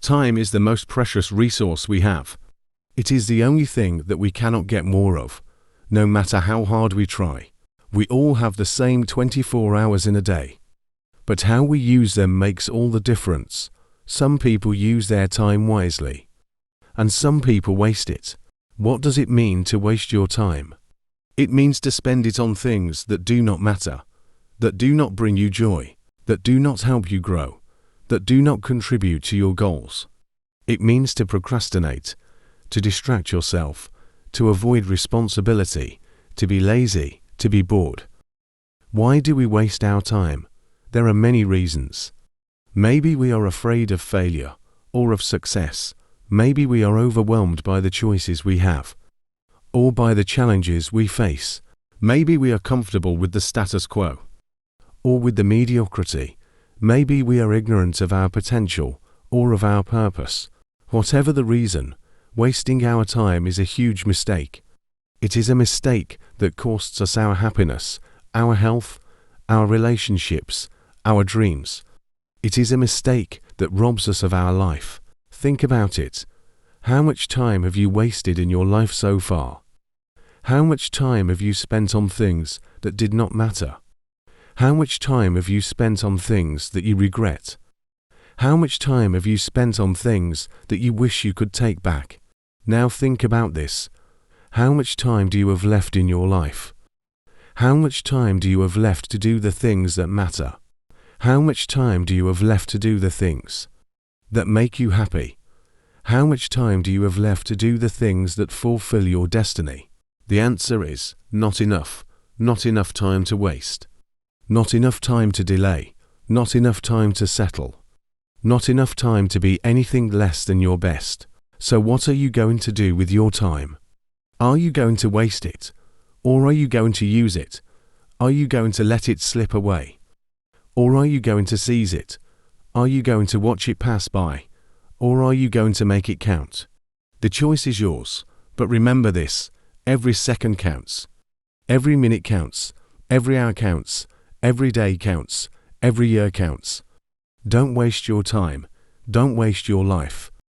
Time is the most precious resource we have. It is the only thing that we cannot get more of, no matter how hard we try. We all have the same 24 hours in a day. But how we use them makes all the difference. Some people use their time wisely, and some people waste it. What does it mean to waste your time? It means to spend it on things that do not matter, that do not bring you joy, that do not help you grow, that do not contribute to your goals. It means to procrastinate, to distract yourself, to avoid responsibility, to be lazy, to be bored. Why do we waste our time? There are many reasons. Maybe we are afraid of failure or of success. Maybe we are overwhelmed by the choices we have or by the challenges we face. Maybe we are comfortable with the status quo or with the mediocrity. Maybe we are ignorant of our potential or of our purpose. Whatever the reason, wasting our time is a huge mistake. It is a mistake that costs us our happiness, our health, our relationships, our dreams. It is a mistake that robs us of our life. Think about it. How much time have you wasted in your life so far? How much time have you spent on things that did not matter? How much time have you spent on things that you regret? How much time have you spent on things that you wish you could take back? Now think about this. How much time do you have left in your life? How much time do you have left to do the things that matter? How much time do you have left to do the things that make you happy? How much time do you have left to do the things that fulfill your destiny? The answer is not enough. Not enough time to waste. Not enough time to delay. Not enough time to settle. Not enough time to be anything less than your best. So what are you going to do with your time? Are you going to waste it? Or are you going to use it? Are you going to let it slip away? Or are you going to seize it? Are you going to watch it pass by? Or are you going to make it count? The choice is yours, but remember this: every second counts. Every minute counts. Every hour counts. Every day counts. Every year counts. Don't waste your time. Don't waste your life.